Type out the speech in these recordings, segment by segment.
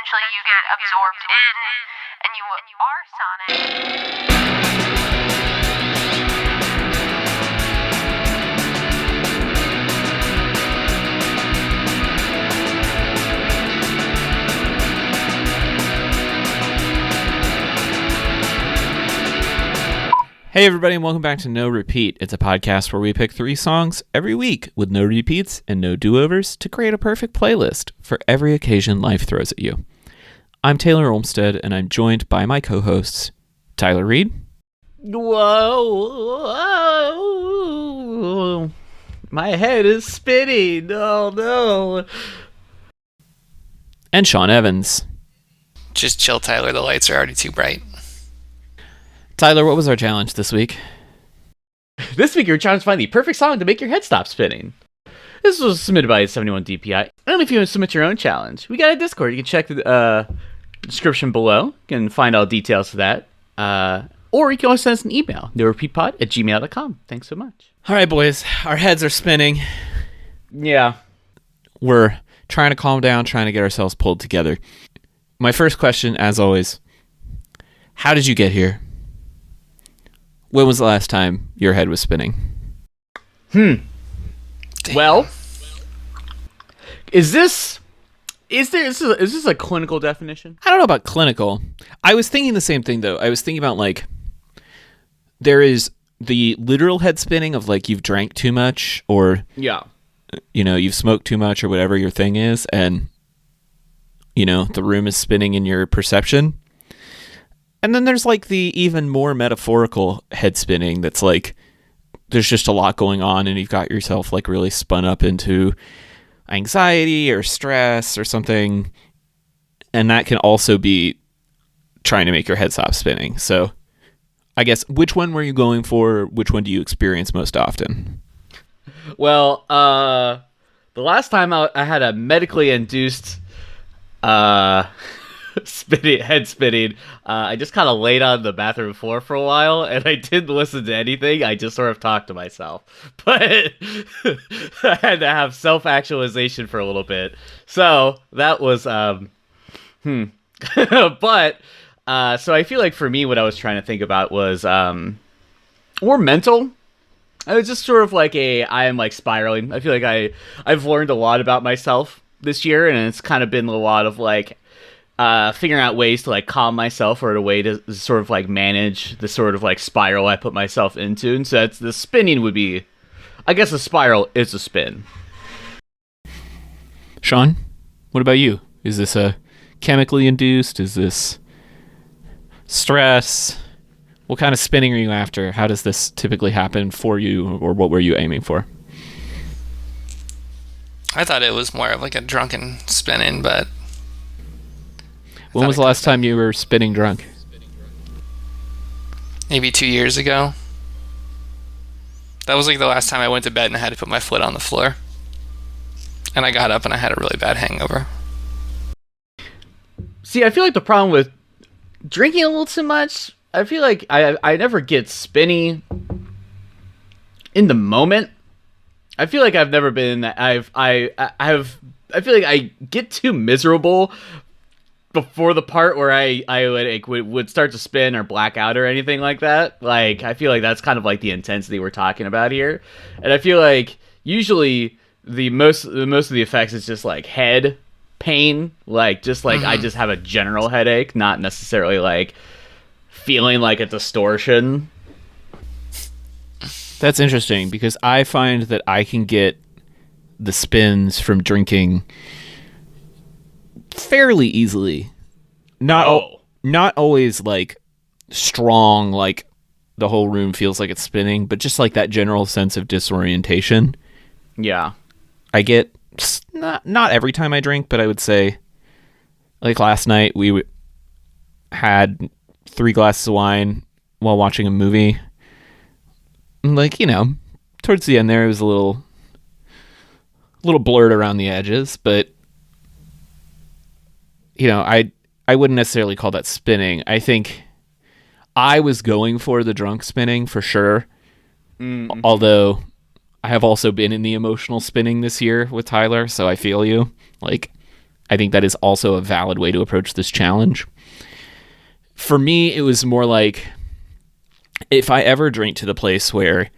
eventually you get absorbed in and you are Sonic. Hey everybody, and welcome back to No Repeat. It's a podcast where we pick 3 songs every week with no repeats and no do-overs to create a perfect playlist for every occasion life throws at you. I'm Taylor Olmstead, and I'm joined by my co-hosts, Tyler Reed. Whoa. My head is spinning. Oh no. And Sean Evans. Just chill, Tyler. The lights are already too bright. Tyler, what was our challenge this week? This week you're trying to find the perfect song to make your head stop spinning. This was submitted by 71DPI. And if you want to submit your own challenge, we got a Discord. You can check the description below. You can find all details of that. Or you can always send us an email, norepeatpod@gmail.com. Thanks so much. All right, boys. Our heads are spinning. Yeah. We're trying to calm down, trying to get ourselves pulled together. My first question, as always, how did you get here? When was the last time your head was spinning? Well, is this a clinical definition? I don't know about clinical. I was thinking the same thing, though. I was thinking about, like, there is the literal head spinning of, like, you've drank too much or, Yeah. you know, you've smoked too much or whatever your thing is, and, you know, the room is spinning in your perception. And then there's, like, the even more metaphorical head spinning that's, like, there's just a lot going on and you've got yourself, like, really spun up into anxiety or stress or something. And that can also be trying to make your head stop spinning. So I guess, which one were you going for? Which one do you experience most often? Well, the last time I had a medically induced head spinning, I just kind of laid on the bathroom floor for a while, and I didn't listen to anything. I just sort of talked to myself. But I had to have self-actualization for a little bit. So that was, But, so I feel like for me, what I was trying to think about was more mental. I was just sort of like I am like spiraling. I feel like I've learned a lot about myself this year, and it's kind of been a lot of like figuring out ways to like calm myself or a way to sort of like manage the sort of like spiral I put myself into. And so the spinning would be, I guess a spiral is a spin. Sean, what about you? Is this a chemically induced? Is this stress? What kind of spinning are you after? How does this typically happen for you, or what were you aiming for? I thought it was more of like a drunken spinning, but... When was the last time you were spinning drunk? Maybe 2 years ago. That was like the last time I went to bed and I had to put my foot on the floor. And I got up and I had a really bad hangover. See, I feel like the problem with drinking a little too much, I feel like I never get spinny in the moment. I feel like I've never been I feel like I get too miserable before the part where I would start to spin or black out or anything like that. Like, I feel like that's kind of like the intensity we're talking about here. And I feel like usually the most of the effects is just like head pain, like just like I just have a general headache, not necessarily like feeling like a distortion. That's interesting, because I find that I can get the spins from drinking fairly easily. Not always like strong, like the whole room feels like it's spinning, but just like that general sense of disorientation. Yeah. I get not every time I drink, but I would say like last night we had 3 glasses of wine while watching a movie. Like, you know, towards the end there it was a little blurred around the edges, but you know, I wouldn't necessarily call that spinning. I think I was going for the drunk spinning for sure. Mm-hmm. Although I have also been in the emotional spinning this year with Tyler, so I feel you. Like, I think that is also a valid way to approach this challenge. For me, it was more like, if I ever drink to the place where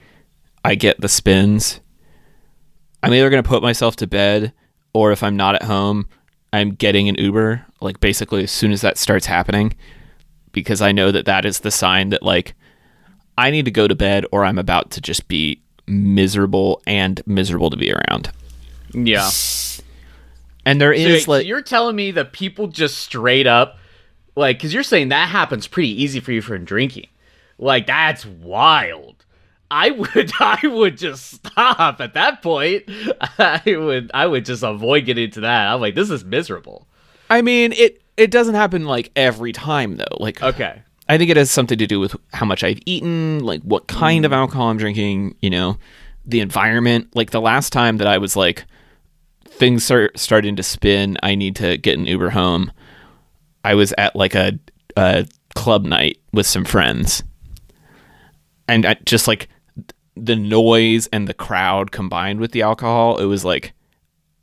I get the spins, I'm either going to put myself to bed, or if I'm not at home, I'm getting an Uber, like basically as soon as that starts happening, because I know that that is the sign that like I need to go to bed, or I'm about to just be miserable to be around. Yeah. And there is so you're telling me that people just straight up, like, because you're saying that happens pretty easy for you from drinking. Like, that's wild. I would just stop at that point. I would just avoid getting into that. I'm like, this is miserable. I mean, it doesn't happen like every time though. Like, okay, I think it has something to do with how much I've eaten, like what kind of alcohol I'm drinking, you know, the environment. Like the last time that I was like, things are starting to spin, I need to get an Uber home, I was at like a club night with some friends. And I just like the noise and the crowd combined with the alcohol, it was like,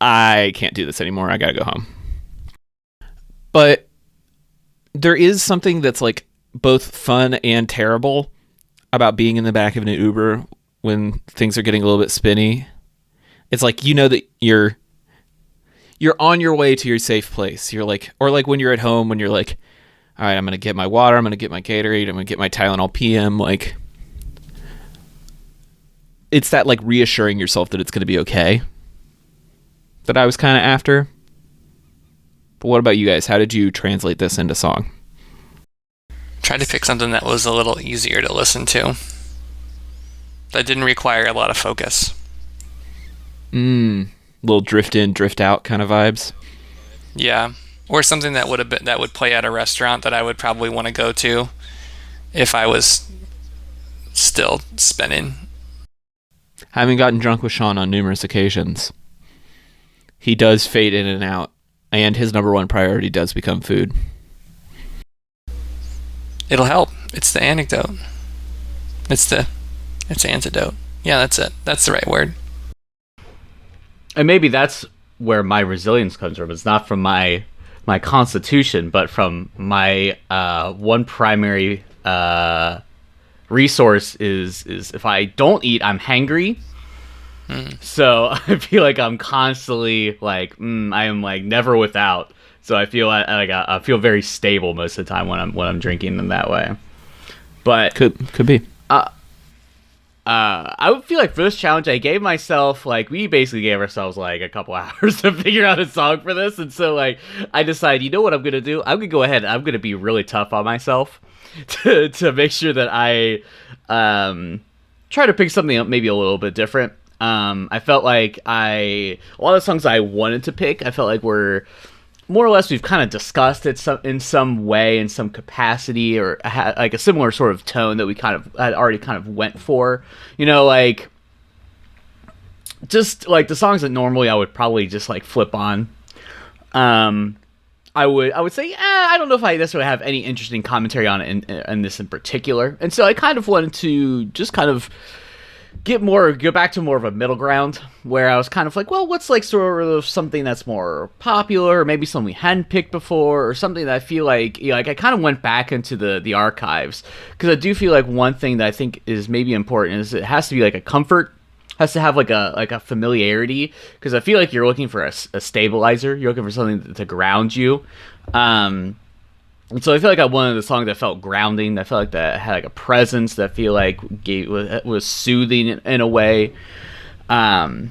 I can't do this anymore. I gotta go home. But there is something that's like both fun and terrible about being in the back of an Uber when things are getting a little bit spinny. It's like, you know that you're on your way to your safe place. You're like, or like when you're at home, when you're like, all right, I'm going to get my water, I'm going to get my Gatorade, I'm going to get my Tylenol PM. Like, it's that like reassuring yourself that it's going to be okay that I was kind of after. But what about you guys? How did you translate this into song? Tried to pick something that was a little easier to listen to, that didn't require a lot of focus. Little drift in, drift out kind of vibes. Yeah, or something that would play at a restaurant that I would probably want to go to if I was still spinning. Having gotten drunk with Sean on numerous occasions, he does fade in and out, and his number one priority does become food. It'll help. It's the anecdote. It's antidote. Yeah, that's it. That's the right word. And maybe that's where my resilience comes from. It's not from my constitution, but from my one primary resource is if I don't eat, I'm hangry. So I feel like I'm constantly like I am like never without. So I feel like I feel very stable most of the time when I'm drinking in that way. But could be. I would feel like for this challenge, I gave myself, like, we basically gave ourselves, like, a couple hours to figure out a song for this, and so, like, I decided, you know what I'm gonna do? I'm gonna go ahead and I'm gonna be really tough on myself to make sure that I try to pick something up maybe a little bit different. I felt like a lot of the songs I wanted to pick, I felt like were more or less we've kind of discussed it in some way, in some capacity, or had like a similar sort of tone that we kind of had already kind of went for. You know, like just like the songs that normally I would probably just like flip on. I would say, I don't know if I necessarily have any interesting commentary on it in this in particular, and so I kind of wanted to just kind of go back to more of a middle ground where I was kind of like, well, what's like sort of something that's more popular, or maybe something we hadn't picked before, or something that I feel like, you know, like I kind of went back into the archives, because I do feel like one thing that I think is maybe important is it has to be like a comfort, has to have like a familiarity, because I feel like you're looking for a stabilizer, you're looking for something to ground you. And so I feel like I wanted a song that felt grounding, that felt like that had like a presence, that feel like was soothing in a way. And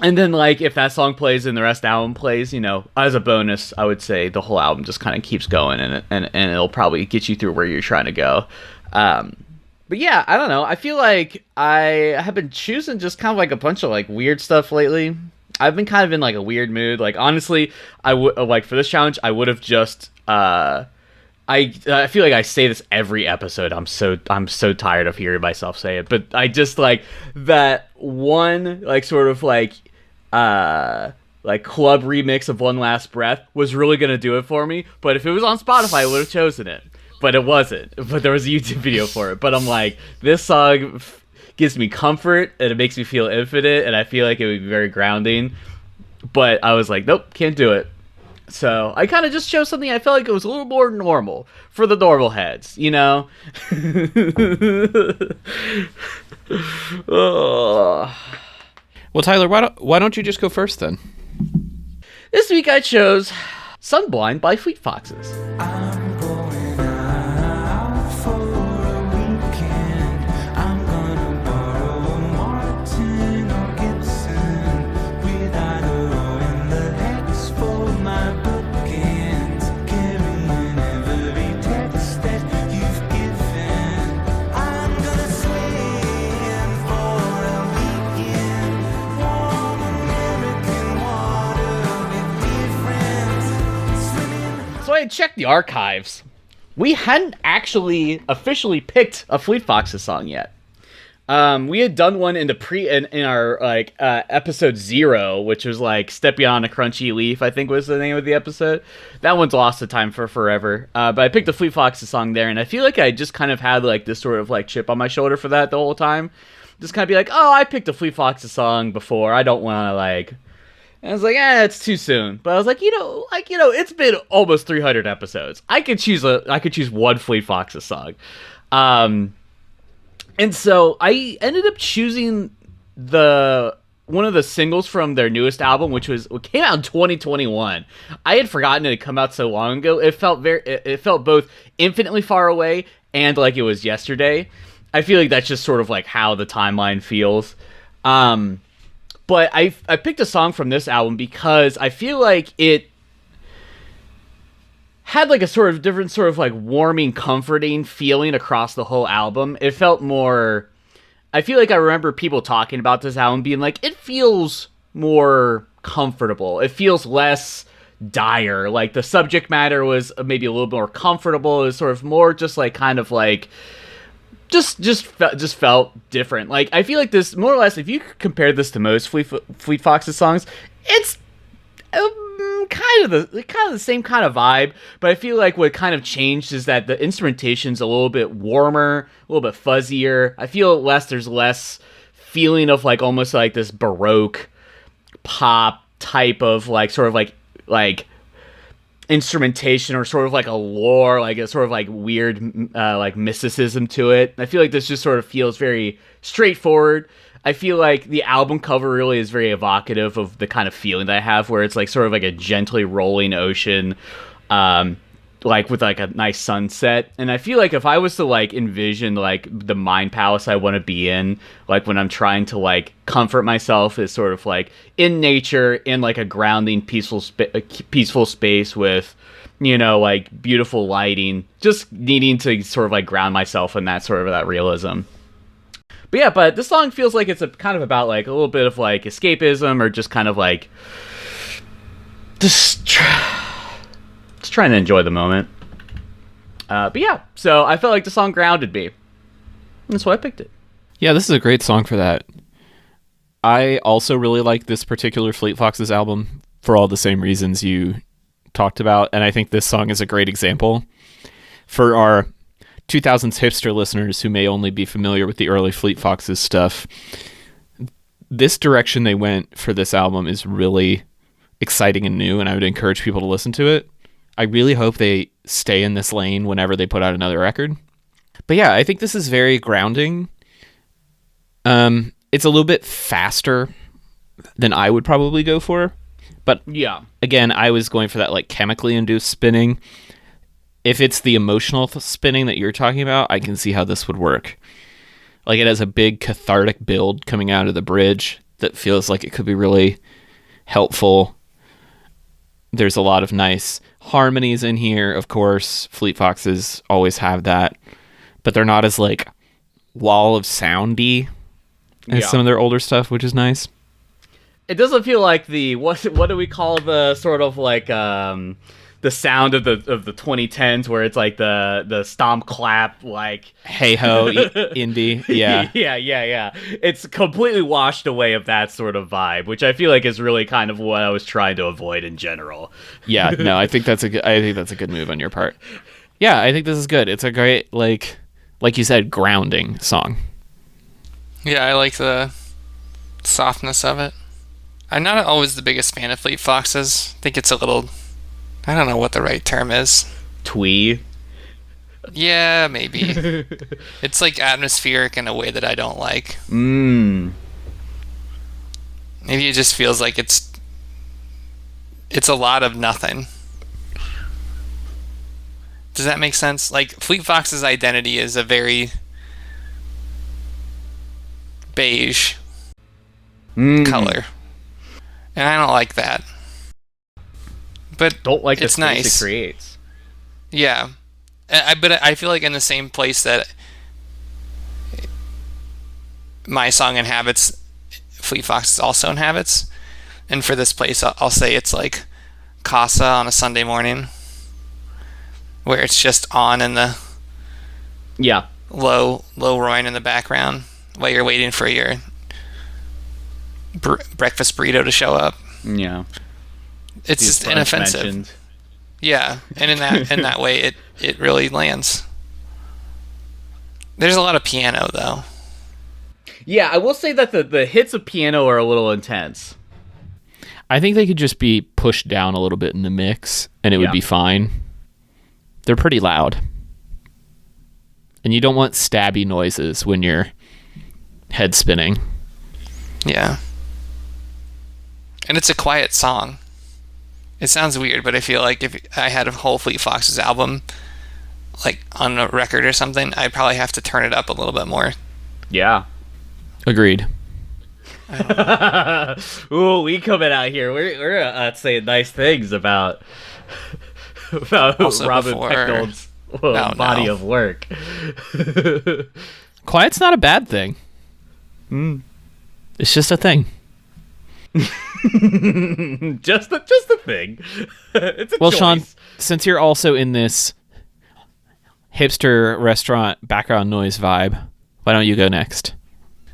then like if that song plays and the rest of the album plays, you know, as a bonus, I would say the whole album just kind of keeps going, and it'll probably get you through where you're trying to go. But yeah, I don't know. I feel like I have been choosing just kind of like a bunch of like weird stuff lately. I've been kind of in like a weird mood. Like honestly, I would like for this challenge, I would have just I feel like I say this every episode. I'm so tired of hearing myself say it, but I just like that one like sort of like club remix of One Last Breath was really gonna do it for me. But if it was on Spotify, I would have chosen it. But it wasn't. But there was a YouTube video for it. But I'm like, this song gives me comfort and it makes me feel infinite, and I feel like it would be very grounding. But I was like, nope, can't do it. So I kind of just chose something I felt like it was a little more normal for the normal heads, you know? Ugh. Well, Tyler, why don't you just go first then? This week I chose Sunblind by Fleet Foxes. I'm going out for a weekend. I'm gonna borrow a Martin or Gibson without a row in the hex for my bookends. Carrying every text that you've given. I'm gonna swim for a weekend. Warm American water with dear friends. Swimming. So I had checked the archives. We hadn't actually officially picked a Fleet Foxes song yet. We had done one in the in our episode 0, which was like Step Beyond a Crunchy Leaf, I think was the name of the episode. That one's lost to time for forever. But I picked a Fleet Foxes song there, and I feel like I just kind of had like this sort of like chip on my shoulder for that the whole time. Just kind of be like, oh, I picked a Fleet Foxes song before. I don't want to like. And I was like, it's too soon. But I was like, it's been almost 300 episodes. I could choose one Fleet Foxes song. And so I ended up choosing one of the singles from their newest album, which came out in 2021. I had forgotten it had come out so long ago. It felt both infinitely far away and like it was yesterday. I feel like that's just sort of like how the timeline feels. But I picked a song from this album because I feel like it had like a sort of different sort of like warming, comforting feeling across the whole album. It felt more... I feel like I remember people talking about this album being like, it feels more comfortable. It feels less dire. Like the subject matter was maybe a little more comfortable. It was sort of more just like kind of like... Just felt different. Like I feel like this more or less. If you compare this to most Fleet Foxes songs, it's kind of the same kind of vibe. But I feel like what kind of changed is that the instrumentation's a little bit warmer, a little bit fuzzier. I feel there's less feeling of like almost like this Baroque pop type of like sort of like instrumentation or sort of like a lore, like a sort of like weird like mysticism to it. I feel like this just sort of feels very straightforward. I feel like the album cover really is very evocative of the kind of feeling that I have, where it's like sort of like a gently rolling ocean, like with like a nice sunset. And I feel like if I was to like envision like the mind palace I want to be in, like when I'm trying to like comfort myself, is sort of like in nature, in like a grounding, peaceful space with, like beautiful lighting, just needing to sort of like ground myself in that sort of that realism. But this song feels like it's kind of about like a little bit of like escapism, or just kind of like just trying to enjoy the moment. So I felt like the song grounded me. That's why I picked it. Yeah, this is a great song for that. I also really like this particular Fleet Foxes album for all the same reasons you talked about, and I think this song is a great example. For our 2000s hipster listeners who may only be familiar with the early Fleet Foxes stuff, this direction they went for this album is really exciting and new, and I would encourage people to listen to it. I really hope they stay in this lane whenever they put out another record. But yeah, I think this is very grounding. It's a little bit faster than I would probably go for. But yeah, again, I was going for that like chemically induced spinning. If it's the emotional spinning that you're talking about, I can see how this would work. Like it has a big cathartic build coming out of the bridge that feels like it could be really helpful. There's a lot of nice harmonies in here, of course. Fleet Foxes always have that. But they're not as like wall of soundy as some of their older stuff, which is nice. It doesn't feel like the what do we call the sort of like the sound of the 2010s, where it's like the stomp clap, like hey ho indie. Yeah. yeah. It's completely washed away of that sort of vibe, which I feel like is really kind of what I was trying to avoid in general. Yeah, no, I think that's a good move on your part. Yeah, I think this is good. It's a great like you said, grounding song. Yeah, I like the softness of it. I'm not always the biggest fan of Fleet Foxes. I think it's a little I don't know what the right term is. Twee. Yeah, maybe. It's like atmospheric in a way that I don't like. Mmm. Maybe it just feels like it's a lot of nothing. Does that make sense? Like, Fleet Fox's identity is a very beige color. And I don't like that. But Don't like it's the space nice. it creates. Yeah. But I feel like in the same place that my song inhabits, Fleet Fox also inhabits. And for this place, I'll say it's like Casa on a Sunday morning, where it's just on in the Yeah. low roin in the background while you're waiting for your breakfast burrito to show up. Yeah. It's These just brunch inoffensive. mentioned. Yeah, and in that way, it really lands. There's a lot of piano though. Yeah, I will say that the hits of piano are a little intense. I think they could just be pushed down a little bit in the mix, and it Yeah. would be fine. They're pretty loud. And you don't want stabby noises when you're head spinning. Yeah. And it's a quiet song. It sounds weird, but I feel like if I had a whole Fleet Foxes album, like on a record or something, I'd probably have to turn it up a little bit more. Yeah. Agreed. Ooh, we coming out here. We're saying nice things about Also Robin before- Pecknold's No, body no. of work. Quiet's not a bad thing. It's just a thing. just a thing. It's a Well, choice. Sean, since you're also in this hipster restaurant background noise vibe, why don't you go next?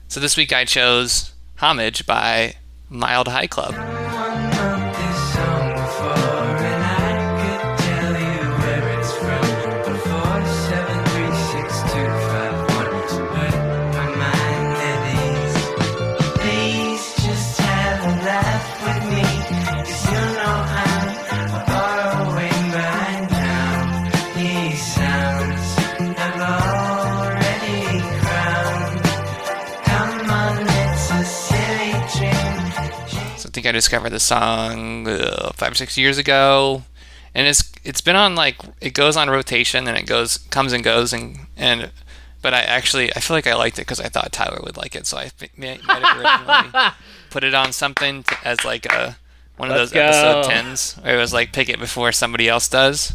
So this week I chose Homage by Mild High Club. So I think I discovered the song 5 or 6 years ago, and it's been on, like, it goes on rotation and it comes and goes and but I feel like I liked it because I thought Tyler would like it, so I might have originally put it on something as like one of Let's those episode go. 10s where it was like pick it before somebody else does.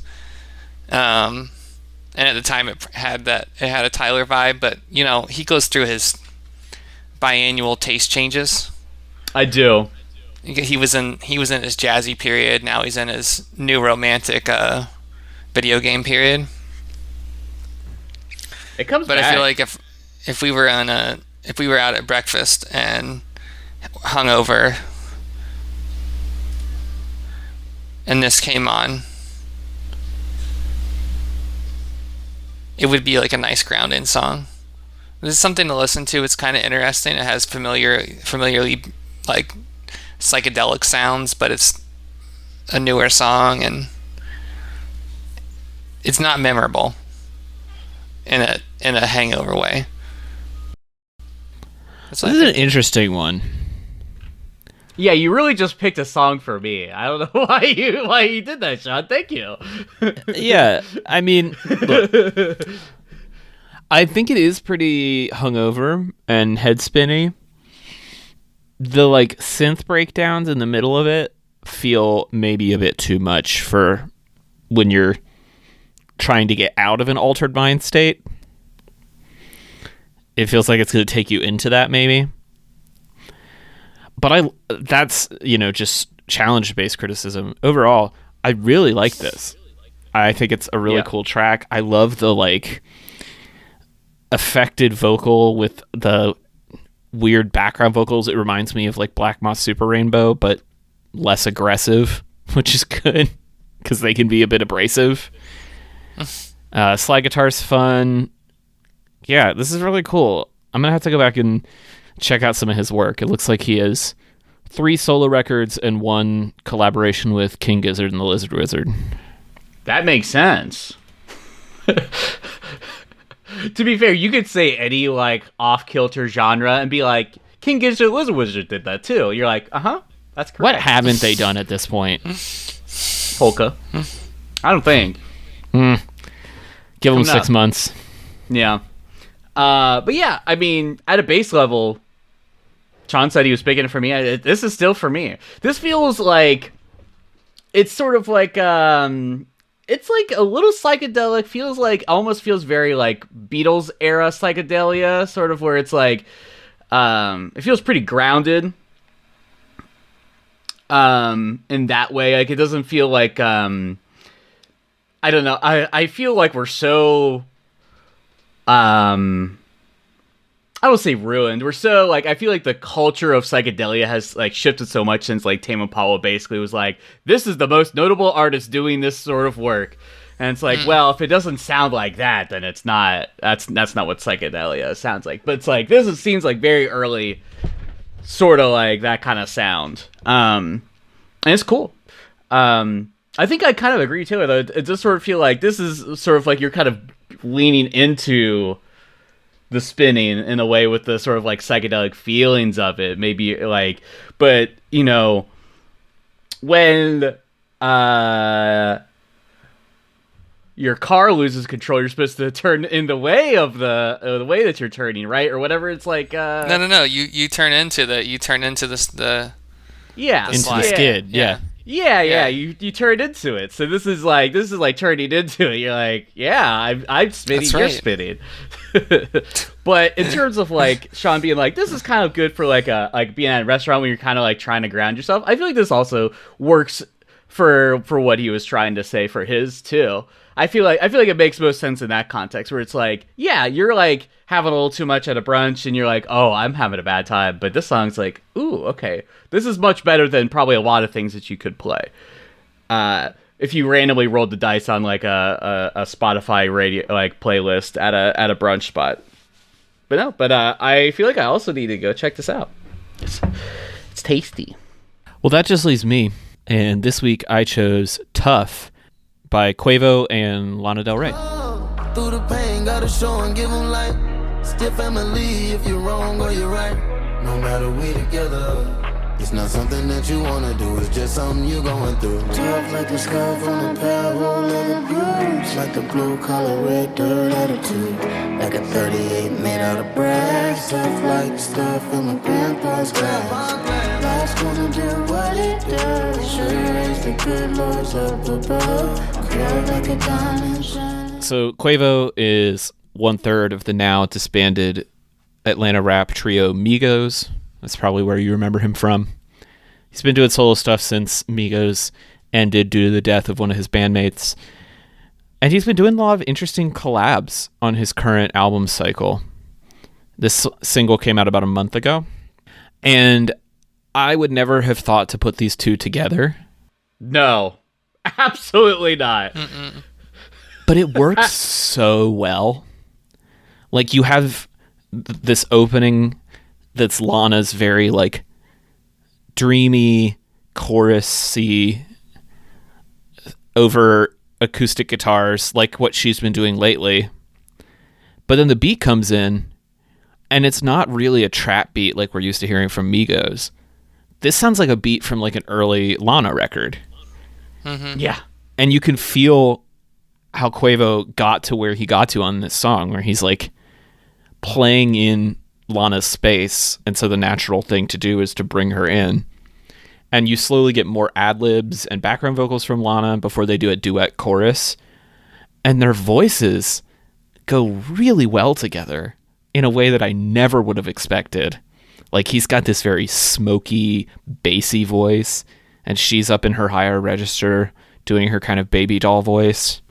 And at the time it had a Tyler vibe, but you know, he goes through his biannual taste changes. I do. He was in his jazzy period. Now he's in his new romantic video game period. It comes But back. I feel like if we were out at breakfast and hungover, and this came on, it would be like a nice ground-in song. This is something to listen to. It's kind of interesting. It has familiarly like psychedelic sounds, but it's a newer song and it's not memorable in a hangover way. That's what This I is an think. interesting one. Yeah, you really just picked a song for me. I don't know why you did that, Sean. Thank you. Yeah, I mean, look, I think it is pretty hungover and head spinny. The like synth breakdowns in the middle of it feel maybe a bit too much for when you're trying to get out of an altered mind state. It feels like it's going to take you into that maybe. But that's, just challenge-based criticism. Overall, I really like this. I think it's a really cool track. I love the like affected vocal with the weird background vocals. It reminds me of like Black Moth Super Rainbow, but less aggressive, which is good because they can be a bit abrasive. Slide guitar's fun. Yeah, this is really cool. I'm gonna have to go back and check out some of his work. It looks like he has 3 solo records and 1 collaboration with King Gizzard and the Lizard Wizard. That makes sense. To be fair, you could say any like off-kilter genre and be like, King Gizzard, Lizard Wizard did that too. You're like, that's correct. What haven't they done at this point? Polka? I don't think. Give them Coming 6 up. months. Yeah. But yeah, I mean, at a base level, Sean said he was picking it for me. This is still for me. This feels like it's sort of like it's like a little psychedelic. Feels like almost feels very like Beatles era psychedelia, sort of where it's like it feels pretty grounded. In that way, like it doesn't feel like I don't know. I feel like we're so I don't say ruined. We're so like I feel like the culture of psychedelia has like shifted so much since like Tame Impala basically was like, this is the most notable artist doing this sort of work. And it's like, well, if it doesn't sound like that, then it's not. That's not what psychedelia sounds like. But it's like seems like very early, sort of like that kind of sound. And it's cool. I think I kind of agree too. Though it does sort of feel like this is sort of like you're kind of leaning into the spinning in a way with the sort of like psychedelic feelings of it. Maybe like, but you know, when your car loses control, you're supposed to turn in the way of the way that you're turning, right, or whatever. It's like No. You turn into this the yeah, Into the slide. skid, yeah. Yeah. You turn into it. So this is like turning into it. You're like, yeah, I'm spinning. That's You're right. spinning. But in terms of like Sean being like, this is kind of good for like being at a restaurant when you're kind of like trying to ground yourself. I feel like this also works for what he was trying to say for his too. I feel like it makes most sense in that context where it's like, yeah, you're like having a little too much at a brunch and you're like, oh, I'm having a bad time. But this song's like, ooh, okay, this is much better than probably a lot of things that you could play. If you randomly rolled the dice on like a Spotify radio like playlist at a brunch spot. But I feel like I also need to go check this out. It's tasty. Well, that just leaves me. And this week I chose Tough by Quavo and Lana Del Rey. Through the pain, gotta show and give them light. Still family if you're wrong or you're right. No matter we together. It's not something that you wanna do, it's just something you're going through. Tough like the scarf on a pair of old leather boots. Like the blue collar red dirt attitude. Like a 38 made out of brass. Tough like stuff in my grandpa's glass. Life's gonna do what it does. Sure you raise the good lords up above. Curl like a diamond shining. So Quavo is 1/3 of the now disbanded Atlanta rap trio Migos. That's probably where you remember him from. He's been doing solo stuff since Migos ended due to the death of one of his bandmates. And he's been doing a lot of interesting collabs on his current album cycle. This single came out about a month ago. And I would never have thought to put these two together. No, absolutely not. But it works so well. Like you have this opening that's Lana's very like dreamy, chorus-y, over acoustic guitars, like what she's been doing lately. But then the beat comes in, and it's not really a trap beat like we're used to hearing from Migos. This sounds like a beat from like an early Lana record. Yeah. And you can feel how Quavo got to where he got to on this song, where he's like playing in Lana's space, and so the natural thing to do is to bring her in. And you slowly get more ad-libs and background vocals from Lana before they do a duet chorus. And their voices go really well together in a way that I never would have expected. Like he's got this very smoky, bassy voice, and she's up in her higher register doing her kind of baby doll voice.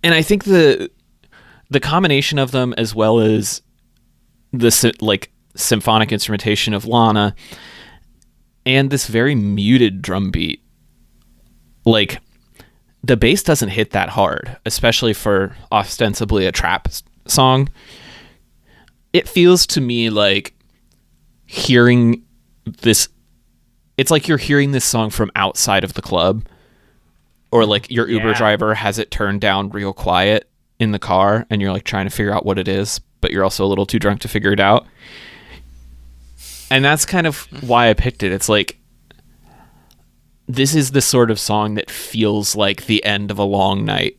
And I think the combination of them, as well as the like symphonic instrumentation of Lana and this very muted drum beat, like the bass doesn't hit that hard, especially for ostensibly a trap song. It feels to me like hearing this, it's like you're hearing this song from outside of the club, or like your Uber Yeah. driver has it turned down real quiet in the car and you're like trying to figure out what it is, but you're also a little too drunk to figure it out. And that's kind of why I picked it. It's like, this is the sort of song that feels like the end of a long night.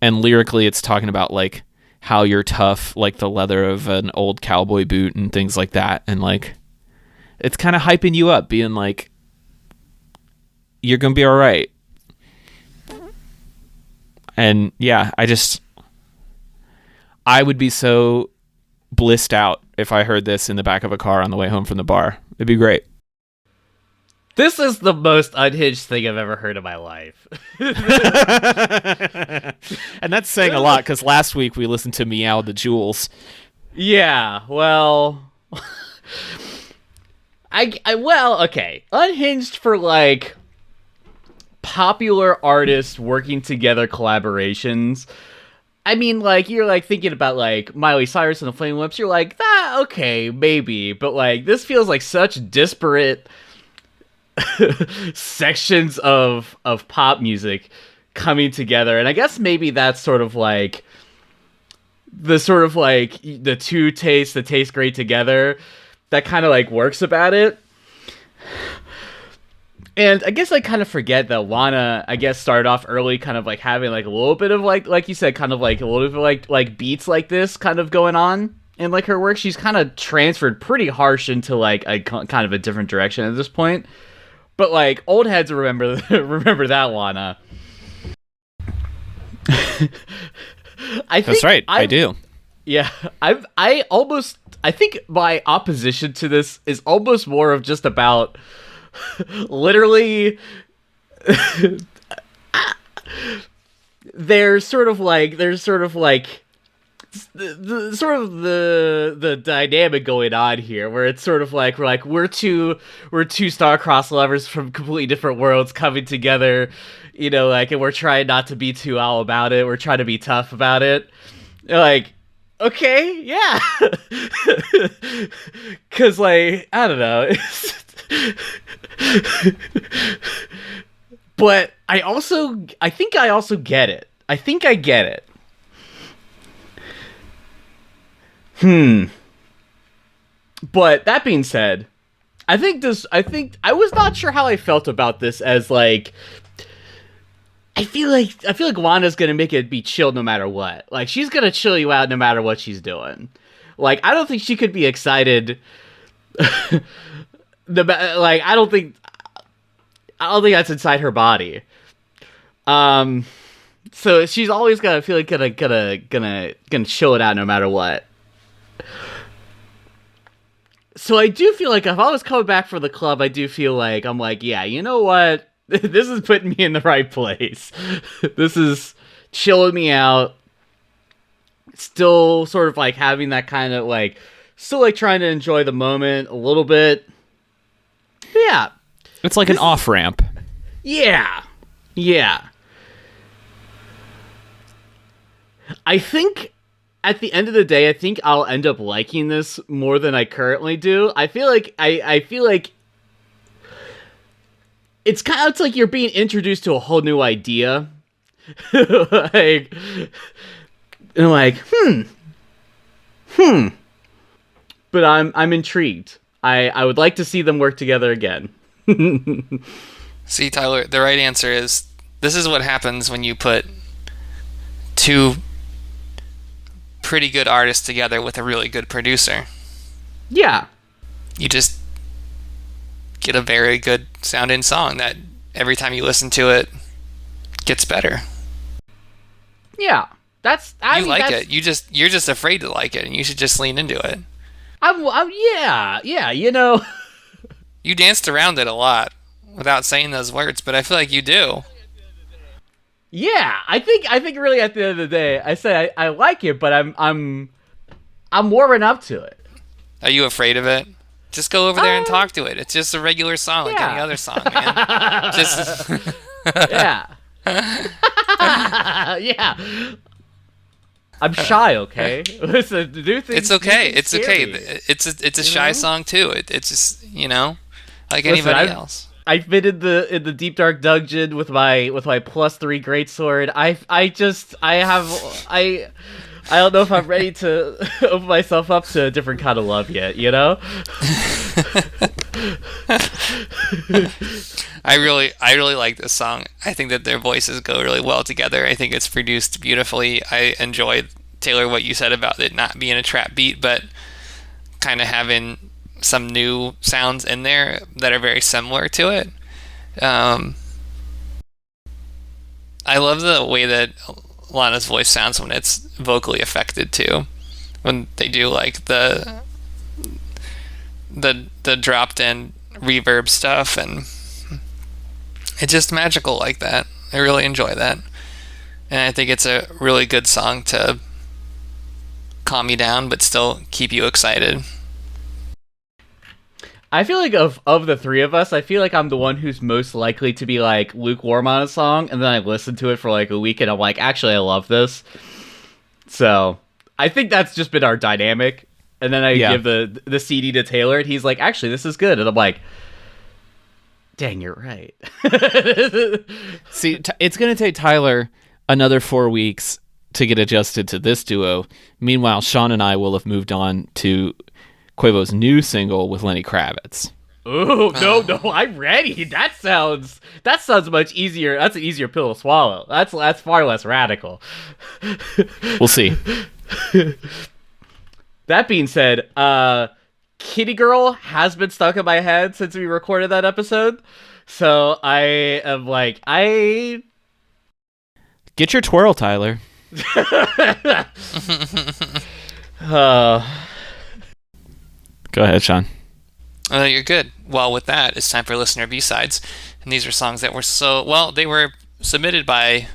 And lyrically, it's talking about like how you're tough, like the leather of an old cowboy boot and things like that. And like, it's kind of hyping you up, being like, you're going to be all right. And yeah, I would be so blissed out if I heard this in the back of a car on the way home from the bar. It'd be great. This is the most unhinged thing I've ever heard in my life. And that's saying a lot, because last week we listened to Meow the Jewels. Yeah, well, okay. Unhinged for like popular artists working together collaborations. I mean, like, you're like thinking about like Miley Cyrus and the Flaming Lips. You're like, okay, maybe, but like this feels like such disparate sections of pop music coming together. And I guess maybe that's sort of like the two tastes that taste great together that kind of like works about it. And I guess I kind of forget that Lana, I guess, started off early kind of like having like a little bit of like you said, kind of like a little bit of like beats like this kind of going on in like her work. She's kind of transferred pretty harsh into like a kind of a different direction at this point. But like old heads remember that Lana. That's right. I do. Yeah, I think my opposition to this is almost more of just about literally there's sort of like the dynamic going on here where it's sort of like we're two star-crossed lovers from completely different worlds coming together, you know, like, and we're trying not to be too all about it. We're trying to be tough about it. Like, okay, yeah. Cause like, I don't know. But I think I also get it. I think I get it. But that being said, I think I was not sure how I felt about this as like, I feel like Wanda's gonna make it be chill no matter what. Like, she's gonna chill you out no matter what she's doing. Like, I don't think she could be excited. I don't think that's inside her body. So she's always gonna feel like gonna chill it out no matter what. So I do feel like if I was coming back for the club, I do feel like I'm like, yeah, you know what? This is putting me in the right place. This is chilling me out. Still sort of like having that kind of like, still like trying to enjoy the moment a little bit. But yeah. It's like an off-ramp. Yeah. Yeah. I think at the end of the day, I think I'll end up liking this more than I currently do. I feel like I feel like it's like you're being introduced to a whole new idea. Like, and like, But I'm intrigued. I would like to see them work together again. See, Tyler, the right answer is, this is what happens when you put two pretty good artists together with a really good producer. Yeah. You just get a very good sounding song that every time you listen to it gets better. Yeah. You like it. You're just afraid to like it, and you should just lean into it. Yeah, you know. You danced around it a lot without saying those words, but I feel like you do. Yeah, I think really at the end of the day, I say I like it, but I'm warming up to it. Are you afraid of it? Just go over there and talk to it. It's just a regular song like any other song, man. Just Yeah. Yeah. I'm shy, okay? Listen, do things. It's okay. do It's things okay. scary. It's a shy song too. It's just like Listen, anybody else. I've been in the deep dark dungeon with my +3 greatsword. I don't know if I'm ready to open myself up to a different kind of love yet. You know. I really like this song. I think that their voices go really well together. I think it's produced beautifully. I enjoyed, Taylor, what you said about it not being a trap beat, but kind of having some new sounds in there that are very similar to it. I love the way that Lana's voice sounds when it's vocally affected too. When they do like the dropped in reverb stuff, and it's just magical like that. I really enjoy that. And I think it's a really good song to calm you down but still keep you excited. I feel like of the three of us, I feel like I'm the one who's most likely to be like lukewarm on a song, and then I listen to it for like a week and I'm like, actually I love this. So I think that's just been our dynamic. And then I give the CD to Taylor and he's like, actually this is good. And I'm like, dang, you're right. See, it's going to take Tyler another 4 weeks to get adjusted to this duo. Meanwhile, Sean and I will have moved on to Quavo's new single with Lenny Kravitz. Ooh, no, I'm ready. That sounds much easier. That's an easier pill to swallow. That's far less radical. We'll see. That being said, Kitty Girl has been stuck in my head since we recorded that episode. So I am like, Get your twirl, Tyler. Go ahead, Sean. You're good. Well, with that, it's time for listener B-sides. And these are songs that were they were submitted by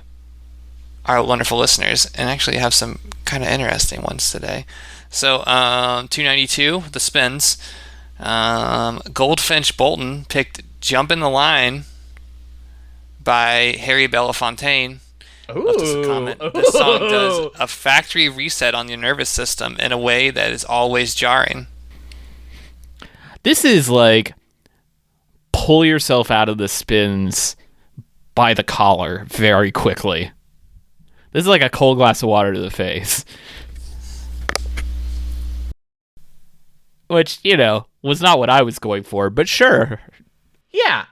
our wonderful listeners, and actually have some kind of interesting ones today. So, 292, The Spins. Goldfinch Bolton picked Jump in the Line by Harry Belafontaine. Left us a comment. This song does a factory reset on your nervous system in a way that is always jarring. This is like pull yourself out of the Spins by the collar very quickly. This is like a cold glass of water to the face. Which, was not what I was going for, but sure. Yeah,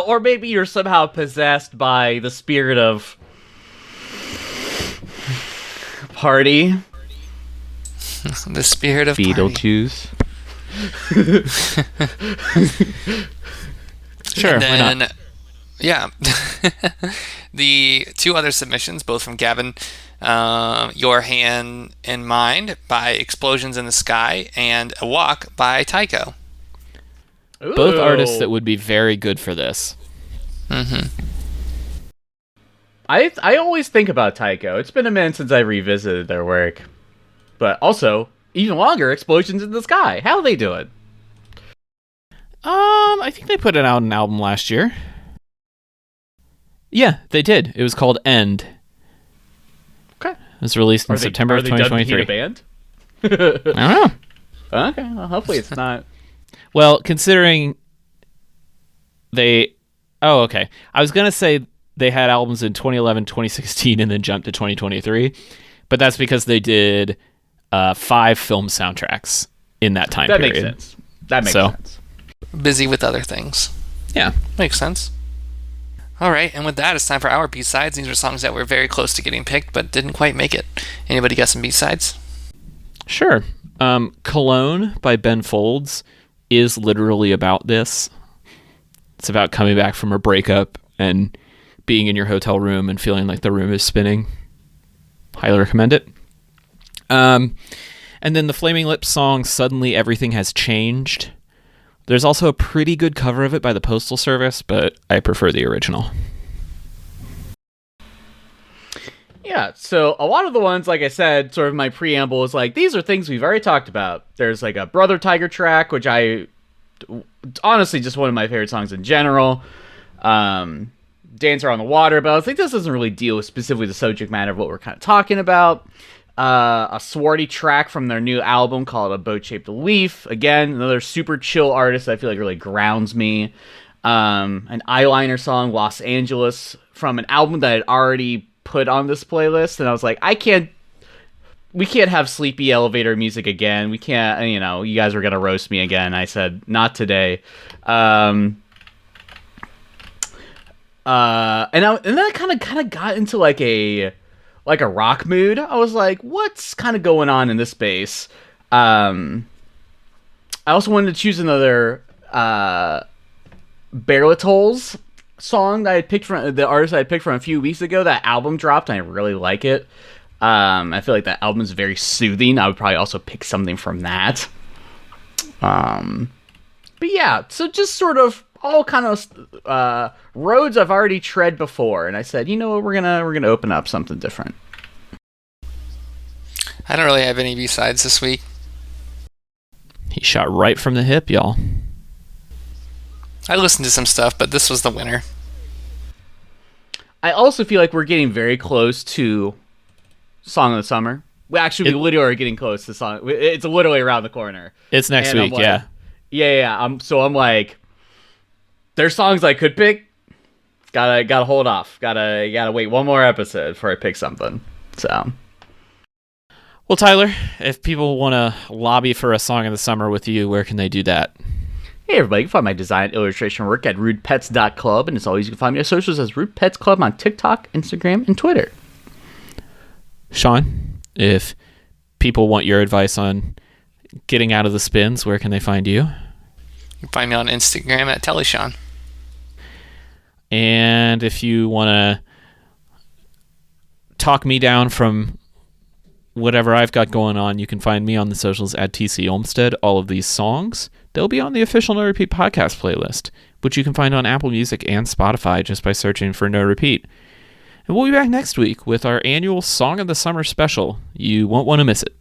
or maybe you're somehow possessed by the spirit of party. The spirit of Beetlejuice. Sure, and why then, not? Yeah. The two other submissions, both from Gavin, Your Hand in Mind by Explosions in the Sky, and A Walk by Tycho. Both artists that would be very good for this. Mm-hmm. I always think about Tycho. It's been a minute since I revisited their work. But also, even longer, Explosions in the Sky. How are they doing? I think they put out an album last year. Yeah, they did. It was called End. Okay. It was released in September of 2023. A band? I don't know. Okay, well, hopefully it's not. Well, considering they... Oh, okay. I was going to say they had albums in 2011, 2016, and then jumped to 2023. But that's because they did 5 film soundtracks in that time period. That makes sense. Busy with other things. Yeah. Makes sense. All right, and with that, it's time for our B-sides. These are songs that were very close to getting picked, but didn't quite make it. Anybody got some B-sides? Sure. Cologne by Ben Folds is literally about this. It's about coming back from a breakup and being in your hotel room and feeling like the room is spinning. Highly recommend it. And then the Flaming Lips song, Suddenly Everything Has Changed. There's also a pretty good cover of it by the Postal Service, but I prefer the original. Yeah, so a lot of the ones, like I said, sort of my preamble is like, these are things we've already talked about. There's like a Brother Tiger track, which honestly just one of my favorite songs in general. Dancer on the Water, but I was like, this doesn't really deal with specifically the subject matter of what we're kind of talking about. a Swarty track from their new album called A Boat Shaped Leaf. Again, another super chill artist that I feel like really grounds me. An Eyeliner song, Los Angeles, from an album that I had already put on this playlist, and I was like, we can't have sleepy elevator music again. We can't, you guys were gonna roast me again. I said, not today. And then I kind of got into like a rock mood. I was like, what's kind of going on in this space? I also wanted to choose another Barrelatols song that I had picked from the artist I had picked from a few weeks ago. That album dropped, and I really like it. I feel like that album is very soothing. I would probably also pick something from that. But yeah, so just sort of all kind of roads I've already tread before, and I said, you know what, we're gonna open up something different. I don't really have any B-sides this week. He shot right from the hip, y'all. I listened to some stuff, but this was the winner. I also feel like we're getting very close to Song of the Summer. We literally are getting close to song. It's literally around the corner. It's next And week, I'm like, yeah. Yeah. I'm like, there's songs I could pick. Gotta hold off. Gotta wait one more episode before I pick something. So. Well, Tyler, if people want to lobby for a Song of the Summer with you, where can they do that? Hey everybody, you can find my design and illustration work at rudepets.club, and as always, you can find me on socials as Rude Pets Club on TikTok, Instagram, and Twitter. Sean, if people want your advice on getting out of the spins, where can they find you? You can find me on Instagram at TellySean. And if you want to talk me down from whatever I've got going on, you can find me on the socials at TC Olmstead. All of these songs, they'll be on the official No Repeat podcast playlist, which you can find on Apple Music and Spotify just by searching for No Repeat. And we'll be back next week with our annual Song of the Summer special. You won't want to miss it.